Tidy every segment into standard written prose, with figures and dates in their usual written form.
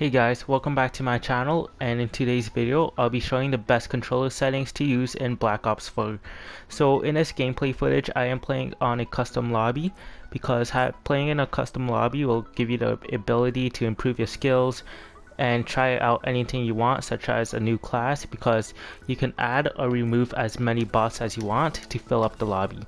Hey guys, welcome back to my channel, and in today's video I'll be showing the best controller settings to use in Black Ops 4. So in this gameplay footage I am playing on a custom lobby because playing in a custom lobby will give you the ability to improve your skills and try out anything you want, such as a new class, because you can add or remove as many bots as you want to fill up the lobby.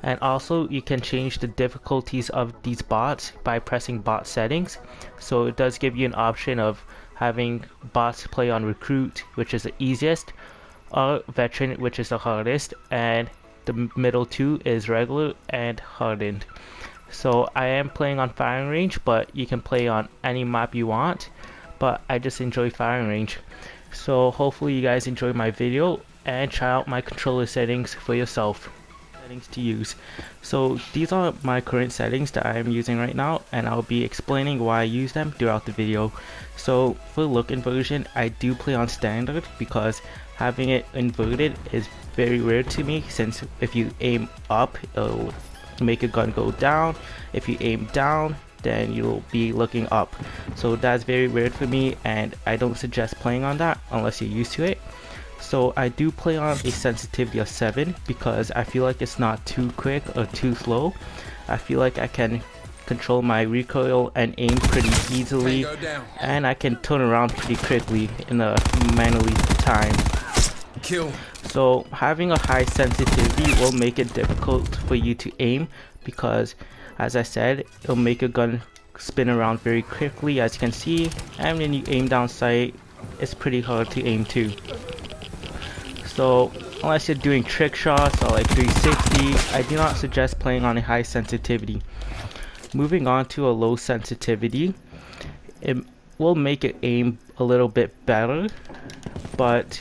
And also you can change the difficulties of these bots by pressing bot settings. So it does give you an option of having bots play on recruit, which is the easiest, or veteran, which is the hardest, and the middle two is regular and hardened. So I am playing on firing range, but you can play on any map you want, but I just enjoy firing range. So hopefully you guys enjoy my video and try out my controller settings for yourself. Settings to use. So these are my current settings that I am using right now, and I'll be explaining why I use them throughout the video. So for look inversion, I do play on standard because having it inverted is very rare to me, since if you aim up it'll make a gun go down, if you aim down then you'll be looking up. So that's very weird for me, and I don't suggest playing on that unless you're used to it. So I do play on a sensitivity of 7 because I feel like it's not too quick or too slow. I feel like I can control my recoil and aim pretty easily, and I can turn around pretty quickly in a manually time. So having a high sensitivity will make it difficult for you to aim because, as I said, it'll make your gun spin around very quickly, as you can see, and when you aim down sight it's pretty hard to aim too. So unless you're doing trick shots or like 360, I do not suggest playing on a high sensitivity. Moving on to a low sensitivity, it will make it aim a little bit better, but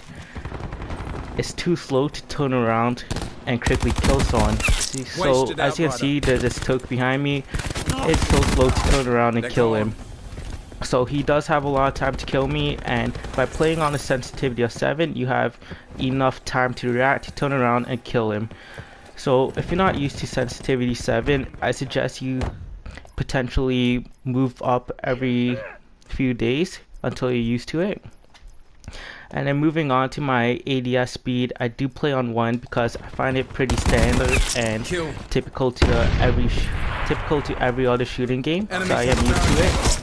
it's too slow to turn around and quickly kill someone. So as you can see, there's this Turk behind me. It's so slow to turn around and kill him. So he does have a lot of time to kill me, and by playing on a sensitivity of 7 you have enough time to react, to turn around and kill him. So if you're not used to sensitivity 7, I suggest you potentially move up every few days until you're used to it. And then moving on to my ADS speed, I do play on 1 because I find it pretty standard and typical to every other shooting game, so I am used to it.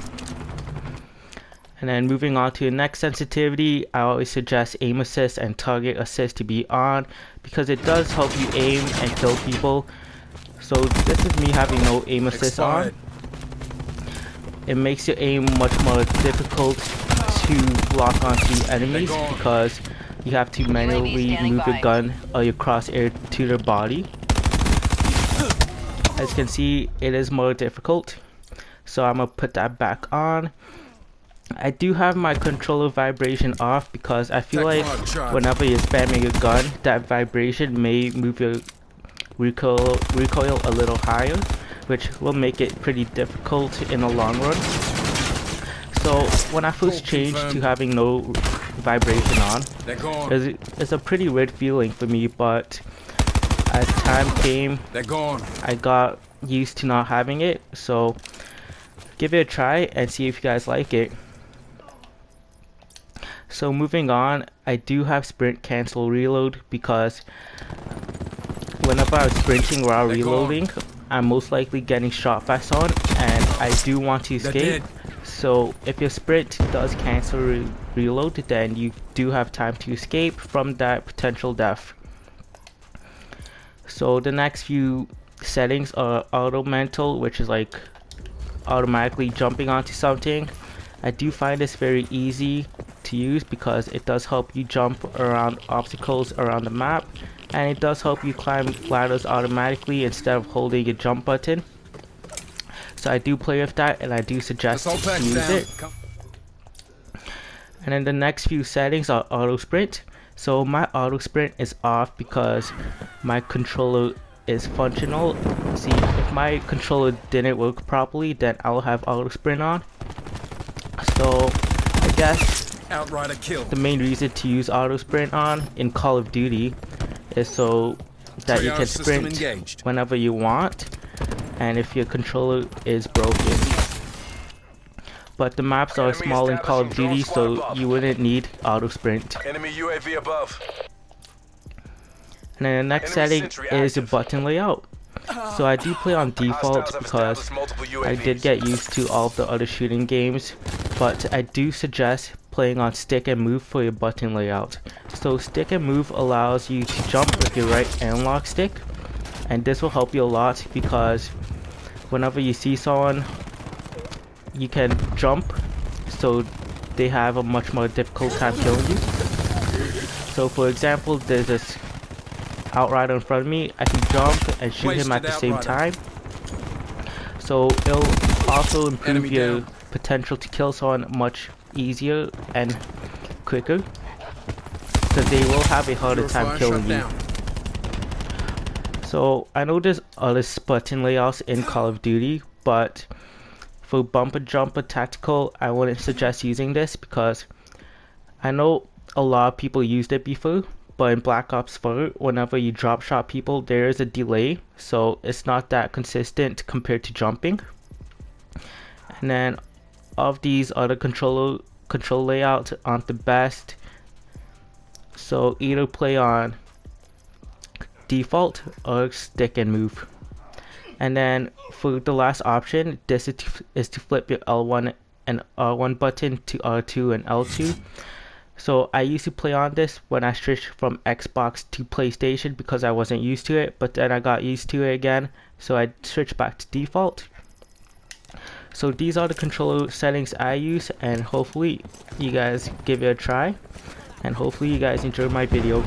And then moving on to the next sensitivity, I always suggest aim assist and target assist to be on because it does help you aim and kill people. So this is me having no aim assist on. It makes your aim much more difficult to lock onto enemies because you have to manually move your gun or your crosshair to their body. As you can see, it is more difficult, so I'm gonna put that back on. I do have my controller vibration off because I feel like whenever you're spamming a gun, that vibration may move your recoil a little higher, which will make it pretty difficult in the long run. So when I first changed to having no vibration on, it's a pretty weird feeling for me, but as time came, I got used to not having it. So give it a try and see if you guys like it. So moving on, I do have sprint cancel reload because whenever I'm sprinting while reloading, I'm most likely getting shot by someone and I do want to escape. So if your sprint does cancel reload, then you do have time to escape from that potential death. So the next few settings are auto mental, which is like automatically jumping onto something. I do find this very easy to use because it does help you jump around obstacles around the map, and it does help you climb ladders automatically instead of holding your jump button. So I do play with that, and I do suggest to use it. And then the next few settings are auto sprint. So my auto sprint is off because my controller is functional. See, if my controller didn't work properly, then I'll have auto sprint on. So I guess the main reason to use auto sprint on in Call of Duty is so that you can sprint whenever you want, and if your controller is broken. but the maps are Enemy small in Call of establishing drone Duty, squad so above. you wouldn't need auto sprint. Enemy UAV above. And then the next Enemy setting sentry is the active. button layout. So I do play on default Hostiles have because established multiple I UAVs. did get used to all of the other shooting games, but I do suggest playing on stick and move for your button layout. So stick and move allows you to jump with your right analog stick, and this will help you a lot because whenever you see someone, you can jump, so they have a much more difficult time killing you. So for example, there's this outrider in front of me, I can jump and shoot him at the same time. So it'll also improve your potential to kill someone much easier and quicker, because they will have a harder time killing you. So I know there's other button layouts in Call of Duty, but for bumper jumper tactical, I wouldn't suggest using this because I know a lot of people used it before, but in Black Ops 4, whenever you drop shot people, there is a delay, so it's not that consistent compared to jumping. And then of these other control layouts aren't the best, so either play on default or stick and move. And then for the last option, this is to flip your L1 and R1 button to R2 and L2. So I used to play on this when I switched from Xbox to PlayStation because I wasn't used to it, but then I got used to it again, so I switched back to default. So these are the controller settings I use, and hopefully you guys give it a try, and hopefully you guys enjoyed my video.